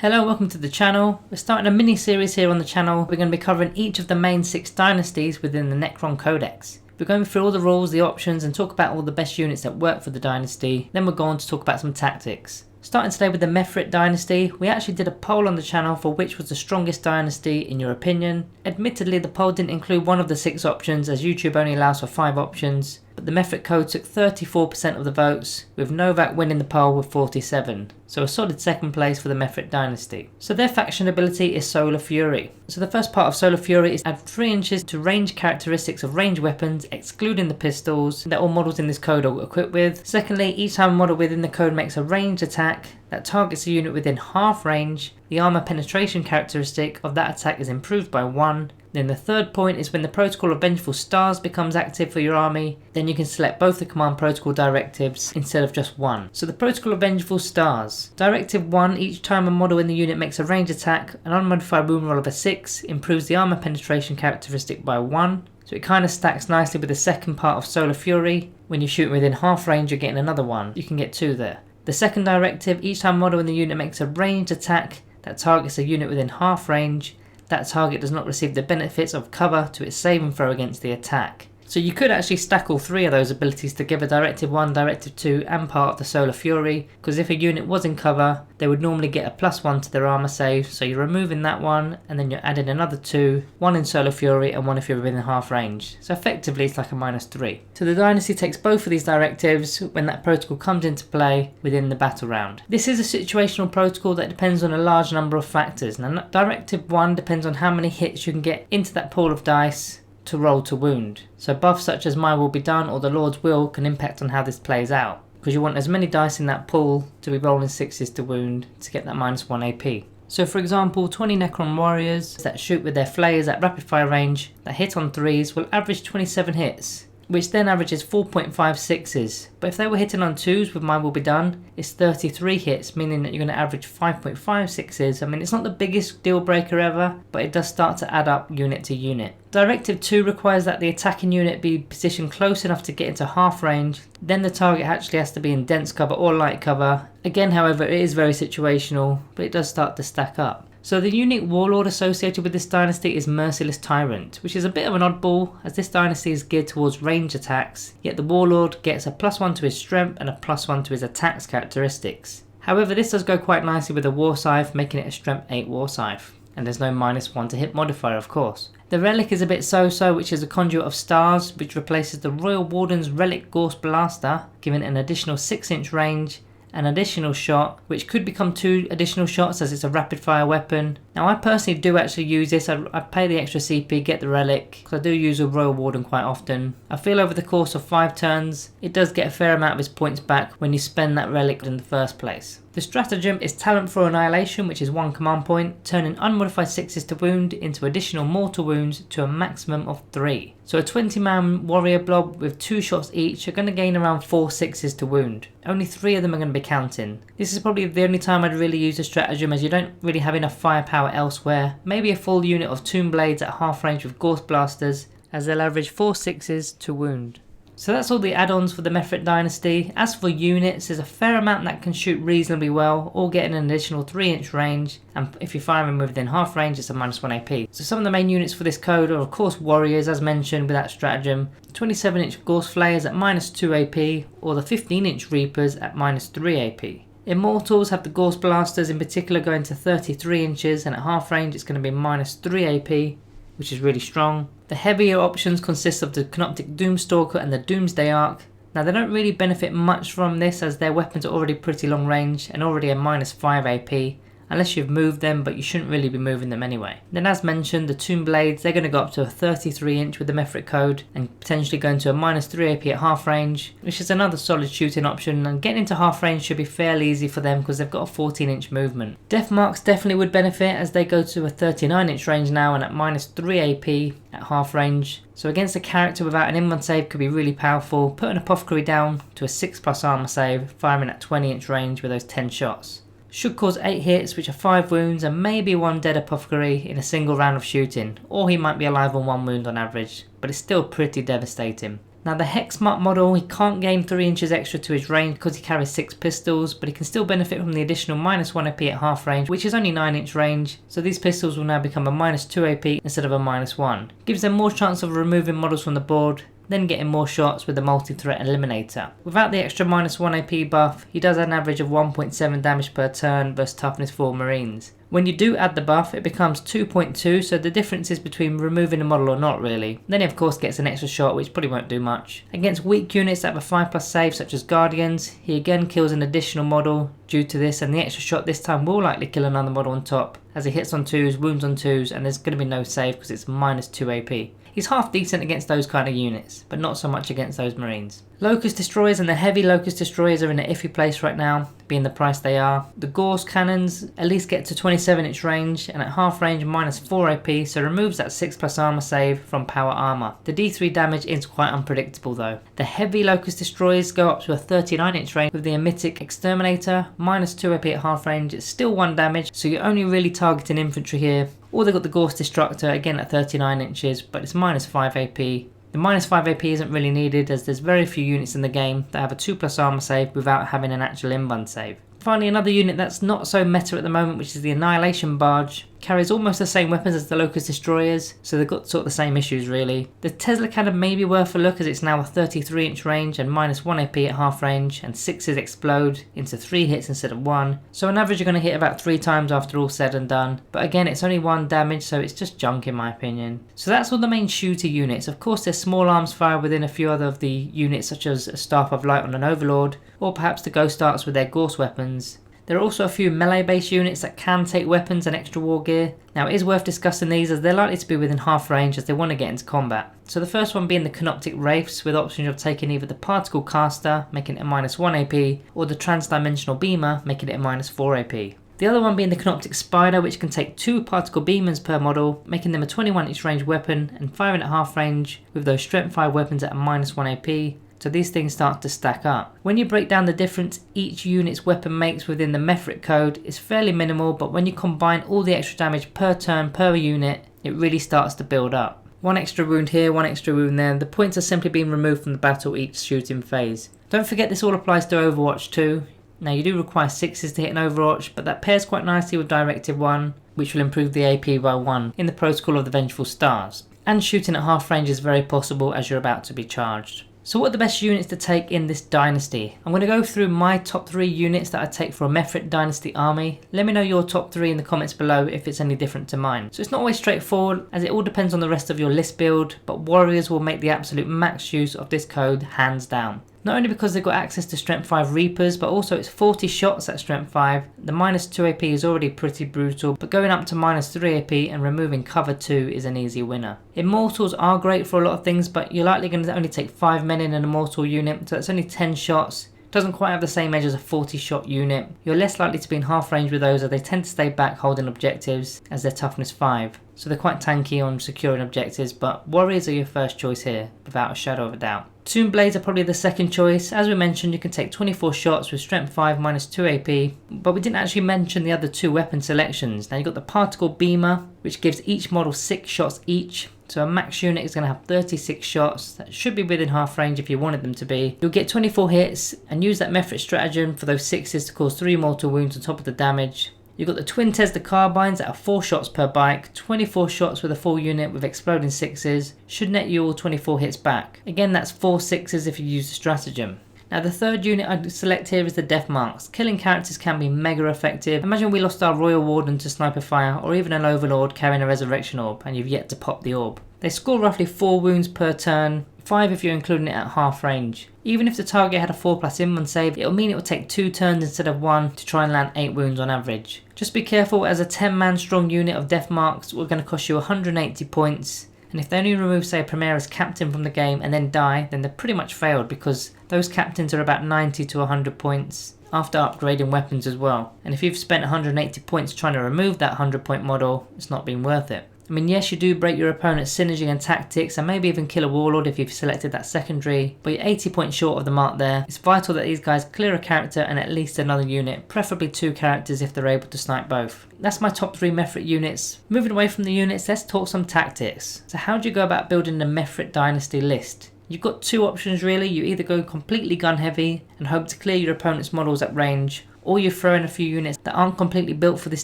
Hello, welcome to the channel. We're starting a mini series here on the channel. We're going to be covering each of the main 6 dynasties within the Necron Codex. We're going through all the rules, the options, and talk about all the best units that work for the dynasty. Then we'll go on to talk about some tactics. Starting today with the Mephrit Dynasty, we actually did a poll on the channel for which was the strongest dynasty in your opinion. Admittedly, the poll didn't include one of the 6 options as YouTube only allows for 5 options, but the Mephrit code took 34% of the votes, with Novak winning the poll with 47. So a solid second place for the Mephrit Dynasty. So their faction ability is Solar Fury. So the first part of Solar Fury is add 3 inches to range characteristics of ranged weapons, excluding the pistols that all models in this code are equipped with. Secondly, each time a model within the code makes a ranged attack that targets a unit within half range, the armor penetration characteristic of that attack is improved by 1. Then the third point is when the protocol of Vengeful Stars becomes active for your army, then you can select both the command protocol directives instead of just one. So the protocol of Vengeful Stars. Directive 1, each time a model in the unit makes a range attack, an unmodified wound roll of a 6 improves the armor penetration characteristic by 1. So it kind of stacks nicely with the second part of Solar Fury. When you shoot within half range, you're getting another one. You can get 2 there. The second directive, each time a model in the unit makes a ranged attack that targets a unit within half range, that target does not receive the benefits of cover to its save and throw against the attack. So you could actually stack all 3 of those abilities together, Directive 1, Directive 2 and part of the Solar Fury, because if a unit was in cover, they would normally get a +1 to their armor save, so you're removing that one and then you're adding another 2, 1 in Solar Fury and 1 if you're within half range. So effectively it's like a -3. So the Dynasty takes both of these directives when that protocol comes into play within the battle round. This is a situational protocol that depends on a large number of factors. Now Directive 1 depends on how many hits you can get into that pool of dice to roll to wound. So buffs such as My Will Be Done or the Lord's Will can impact on how this plays out, because you want as many dice in that pool to be rolling 6s to wound to get that -1 AP. So for example, 20 Necron warriors that shoot with their flayers at rapid fire range that hit on 3s will average 27 hits, which then averages 4.56s. But if they were hitting on 2s with My Will Be Done, it's 33 hits, meaning that you're going to average 5.56s. I mean, it's not the biggest deal breaker ever, but it does start to add up unit to unit. Directive 2 requires that the attacking unit be positioned close enough to get into half range, then the target actually has to be in dense cover or light cover. Again, however, it is very situational, but it does start to stack up. So the unique Warlord associated with this dynasty is Merciless Tyrant, which is a bit of an oddball as this dynasty is geared towards range attacks, yet the Warlord gets a +1 to his strength and a +1 to his attacks characteristics. However, this does go quite nicely with a War Scythe, making it a strength 8 War Scythe, and there's no -1 to hit modifier of course. The relic is a bit so-so, which is a Conduit of Stars, which replaces the Royal Warden's Relic Gorse Blaster, giving it an additional 6-inch range, an additional shot, which could become 2 additional shots as it's a rapid fire weapon. Now I personally do actually use this. I pay the extra CP, get the relic, because I do use a Royal Warden quite often. I feel over the course of 5 turns, it does get a fair amount of his points back when you spend that relic in the first place. The Stratagem is Talent for Annihilation, which is 1 command point, turning unmodified 6s to wound into additional mortal wounds to a maximum of 3. So a 20-man warrior blob with 2 shots each are going to gain around 4 6s to wound. Only 3 of them are going to be counting. This is probably the only time I'd really use a Stratagem, as you don't really have enough firepower elsewhere. Maybe a full unit of Tomb Blades at half range with Gorse Blasters, as they'll average 4 6s to wound. So that's all the add-ons for the Mephrit Dynasty. As for units, there's a fair amount that can shoot reasonably well, all getting an additional 3-inch range, and if you're firing within half range, it's a -1 AP. So some of the main units for this code are of course warriors, as mentioned with that stratagem, 27-inch Gorse Flayers at -2 AP, or the 15-inch Reapers at -3 AP. Immortals have the Gorse Blasters in particular going to 33 inches, and at half range it's going to be -3 AP, which is really strong. The heavier options consist of the Canopic Doomstalker and the Doomsday Arc. Now they don't really benefit much from this as their weapons are already pretty long range and already a -5 AP, unless you've moved them, but you shouldn't really be moving them anyway. Then as mentioned, the Tomb Blades, they're going to go up to a 33 inch with the Mephrit code and potentially going to a -3 AP at half range, which is another solid shooting option, and getting into half range should be fairly easy for them because they've got a 14-inch movement. Deathmarks definitely would benefit as they go to a 39-inch range now and at -3 AP at half range. So against a character without an in-1 save could be really powerful. Put an Apothecary down to a 6+ armor save, firing at 20-inch range with those 10 shots. Should cause 8 hits, which are 5 wounds and maybe 1 dead Apothecary in a single round of shooting, or he might be alive on 1 wound on average, but it's still pretty devastating. Now the Hexmark model, he can't gain 3 inches extra to his range because he carries 6 pistols, but he can still benefit from the additional -1 AP at half range, which is only 9-inch range, so these pistols will now become a -2 AP instead of a -1. Gives them more chance of removing models from the board, then getting more shots with the multi-threat eliminator. Without the extra -1 AP buff, he does an average of 1.7 damage per turn versus toughness 4 marines. When you do add the buff, it becomes 2.2, so the difference is between removing a model or not really. Then he of course gets an extra shot, which probably won't do much. Against weak units that have a 5+ save, such as Guardians, he again kills an additional model due to this, and the extra shot this time will likely kill another model on top, as he hits on 2s, wounds on 2s, and there's going to be no save because it's -2 AP. He's half decent against those kind of units, but not so much against those marines. Locust destroyers and the heavy Locust destroyers are in an iffy place right now, being the price they are. The Gorse cannons at least get to 27-inch range, and at half range -4 AP, so removes that 6+ armor save from power armor. The D3 damage is quite unpredictable though. The heavy Locust destroyers go up to a 39-inch range with the Emetic Exterminator, -2 AP at half range. It's still 1 damage, so you're only really targeting infantry here. Or they've got the Gorse Destructor, again at 39 inches, but it's -5 AP. The -5 AP isn't really needed, as there's very few units in the game that have a 2+ armor save without having an actual inbund save. Finally, another unit that's not so meta at the moment, which is the Annihilation Barge, carries almost the same weapons as the Locust Destroyers, so they've got sort of the same issues really. The Tesla Cannon may be worth a look, as it's now a 33-inch range and -1 AP at half range, and 6s explode into 3 hits instead of 1, so on average you're going to hit about 3 times after all said and done, but again it's only 1 damage, so it's just junk in my opinion. So that's all the main shooter units. Of course there's small arms fire within a few other of the units, such as a Staff of Light on an Overlord, or perhaps the Ghost Darts with their Gorse weapons. There are also a few melee based units that can take weapons and extra war gear. Now it is worth discussing these, as they're likely to be within half range as they want to get into combat. So the first one being the Canopic Wraiths, with options of taking either the Particle Caster, making it a -1 AP, or the Transdimensional Beamer, making it a -4 AP. The other one being the Canopic Spider, which can take 2 particle beamers per model, making them a 21-inch range weapon and firing at half range with those Strength 5 weapons at a -1 AP. So these things start to stack up. When you break down the difference each unit's weapon makes within the Mephrit code, it's fairly minimal, but when you combine all the extra damage per turn per unit, it really starts to build up. 1 extra wound here, 1 extra wound there, the points are simply being removed from the battle each shooting phase. Don't forget this all applies to Overwatch too. Now you do require 6s to hit an Overwatch, but that pairs quite nicely with Directive 1, which will improve the AP by 1 in the protocol of the Vengeful Stars. And shooting at half range is very possible as you're about to be charged. So what are the best units to take in this dynasty? I'm going to go through my top 3 units that I take for a Mephrit Dynasty army. Let me know your top 3 in the comments below if it's any different to mine. So it's not always straightforward, as it all depends on the rest of your list build, but warriors will make the absolute max use of this code hands down. Not only because they've got access to Strength 5 Reapers, but also it's 40 shots at Strength 5. The -2 AP is already pretty brutal, but going up to -3 AP and removing cover 2 is an easy winner. Immortals are great for a lot of things, but you're likely going to only take 5 men in an Immortal unit, so it's only 10 shots. Doesn't quite have the same edge as a 40 shot unit. You're less likely to be in half range with those, as they tend to stay back holding objectives, as they're toughness 5. So they're quite tanky on securing objectives, but warriors are your first choice here, without a shadow of a doubt. Tomb Blades are probably the second choice. As we mentioned, you can take 24 shots with Strength 5 -2 AP, but we didn't actually mention the other 2 weapon selections. Now you've got the Particle Beamer, which gives each model 6 shots each. So a max unit is going to have 36 shots. That should be within half range if you wanted them to be. You'll get 24 hits and use that Mephrit Stratagem for those 6s to cause 3 mortal wounds on top of the damage. You've got the Twin Tesla Carbines that are 4 shots per bike, 24 shots with a full unit with exploding 6s, should net you all 24 hits back. Again, that's 4 6s if you use the Stratagem. Now the third unit I'd select here is the Deathmarks. Killing characters can be mega effective. Imagine we lost our Royal Warden to Sniper Fire, or even an Overlord carrying a Resurrection Orb, and you've yet to pop the orb. They score roughly 4 wounds per turn, 5 if you're including it at half range. Even if the target had a 4+ inbund save, it'll mean it will take 2 turns instead of 1 to try and land 8 wounds on average. Just be careful, as a 10-man strong unit of Deathmarks will going to cost you 180 points. And if they only remove, say, a Primaris captain from the game and then die, then they're pretty much failed, because those captains are about 90 to 100 points after upgrading weapons as well. And if you've spent 180 points trying to remove that 100-point model, it's not been worth it. I mean, yes, you do break your opponent's synergy and tactics, and maybe even kill a Warlord if you've selected that secondary, but you're 80 points short of the mark there. It's vital that these guys clear a character and at least another unit, preferably 2 characters if they're able to snipe both. That's my top 3 Mephrit units. Moving away from the units, let's talk some tactics. So how do you go about building the Mephrit Dynasty list? You've got two options really. You either go completely gun heavy and hope to clear your opponent's models at range, or you throw in a few units that aren't completely built for this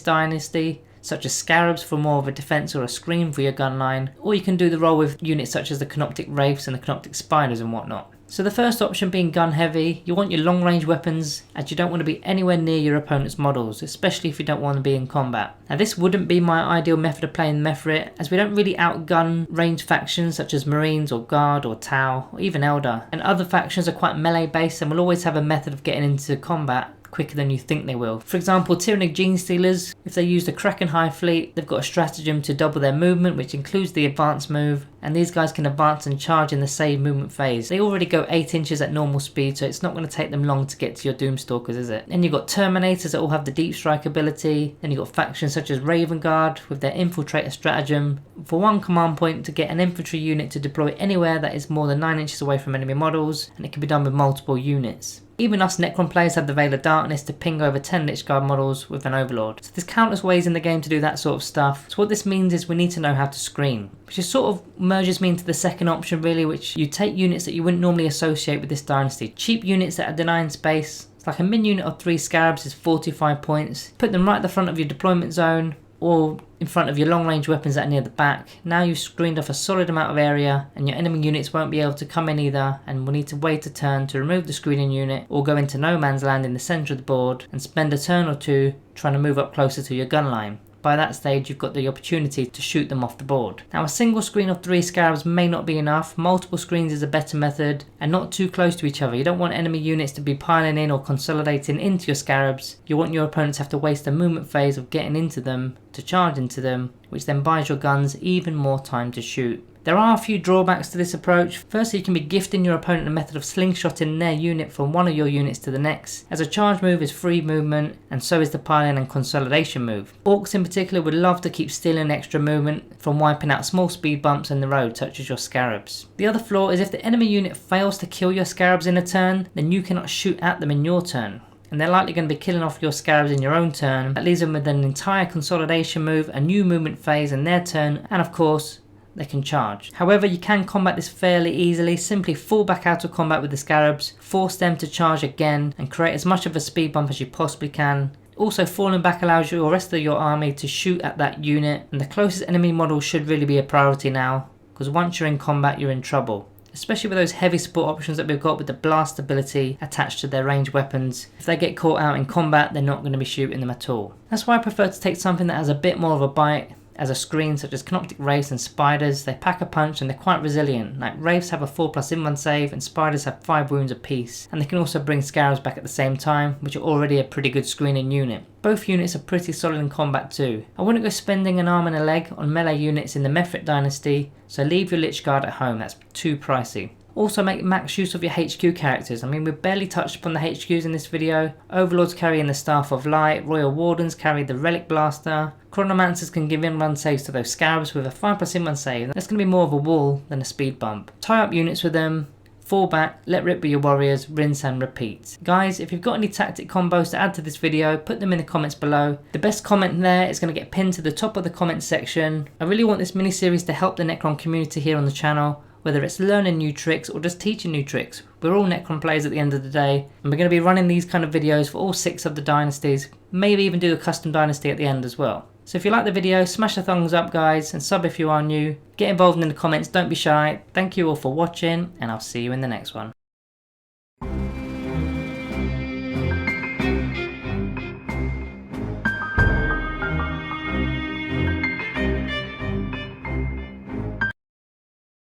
dynasty, such as scarabs for more of a defense or a screen for your gun line, or you can do the role with units such as the Canopic Wraiths and the Canopic Spiders and whatnot. So the first option being gun heavy, you want your long range weapons as you don't want to be anywhere near your opponent's models, especially if you don't want to be in combat. Now this wouldn't be my ideal method of playing Mephrit, as we don't really outgun ranged factions such as Marines or Guard or Tau or even Eldar, and other factions are quite melee based and will always have a method of getting into combat quicker than you think they will. For example, Tyrannic Gene Stealers, if they use the Kraken High Fleet, they've got a stratagem to double their movement, which includes the advance move, and these guys can advance and charge in the save movement phase. They already go 8 inches at normal speed, so it's not going to take them long to get to your Doomstalkers, is it? Then you've got Terminators that all have the Deep Strike ability. Then you've got factions such as Raven Guard with their Infiltrator stratagem. For one command point to get an infantry unit to deploy anywhere that is more than 9 inches away from enemy models, and it can be done with multiple units. Even us Necron players have the Veil of Darkness to ping over 10 Lich Guard models with an Overlord. So there's countless ways in the game to do that sort of stuff. So what this means is we need to know how to screen, which is sort of merges me into the second option really, which you take units that you wouldn't normally associate with this dynasty. Cheap units that are denying space. It's like a min unit of 3 Scarabs is 45 points. Put them right at the front of your deployment zone, or in front of your long range weapons that are near the back. Now you've screened off a solid amount of area and your enemy units won't be able to come in either, and will need to wait a turn to remove the screening unit or go into no man's land in the centre of the board and spend a turn or two trying to move up closer to your gun line. By that stage you've got the opportunity to shoot them off the board. Now a single screen of 3 Scarabs may not be enough. Multiple screens is a better method, and not too close to each other. You don't want enemy units to be piling in or consolidating into your Scarabs. You want your opponents to have to waste a movement phase of getting into them to charge into them, which then buys your guns even more time to shoot. There are a few drawbacks to this approach. Firstly, you can be gifting your opponent a method of slingshotting their unit from one of your units to the next, as a charge move is free movement and so is the piling and consolidation move. Orcs in particular would love to keep stealing extra movement from wiping out small speed bumps in the road such as your Scarabs. The other flaw is if the enemy unit fails to kill your Scarabs in a turn, then you cannot shoot at them in your turn, and they're likely going to be killing off your Scarabs in your own turn. That leaves them with an entire consolidation move, a new movement phase in their turn, and of course they can charge. However, you can combat this fairly easily. Simply fall back out of combat with the Scarabs, force them to charge again and create as much of a speed bump as you possibly can. Also, falling back allows the rest of your army to shoot at that unit, and the closest enemy model should really be a priority now, because once you're in combat you're in trouble. Especially with those heavy support options that we've got with the blast ability attached to their ranged weapons. If they get caught out in combat, they're not going to be shooting them at all. That's why I prefer to take something that has a bit more of a bite as a screen, such as Canopic Wraiths and Spiders. They pack a punch and they're quite resilient. Like Wraiths have a 4+ in-run save and Spiders have 5 wounds apiece, and they can also bring Scarabs back at the same time, which are already a pretty good screening unit. Both units are pretty solid in combat too. I wouldn't go spending an arm and a leg on melee units in the Mephrit Dynasty, so leave your Lich Guard at home, that's too pricey. Also make max use of your HQ characters. I mean, we've barely touched upon the HQs in this video. Overlords carrying the Staff of Light, Royal Wardens carry the Relic Blaster, Chronomancers can give in-run saves to those Scarabs with a 5+ in-run save. That's going to be more of a wall than a speed bump. Tie up units with them, fall back, let rip with your warriors, rinse and repeat. Guys, if you've got any tactic combos to add to this video, put them in the comments below. The best comment there is going to get pinned to the top of the comment section. I really want this mini-series to help the Necron community here on the channel, whether it's learning new tricks or just teaching new tricks. We're all Necron players at the end of the day, and we're going to be running these kind of videos for all 6 of the dynasties, maybe even do a custom dynasty at the end as well. So if you like the video, smash a thumbs up guys, and sub if you are new. Get involved in the comments, don't be shy. Thank you all for watching, and I'll see you in the next one.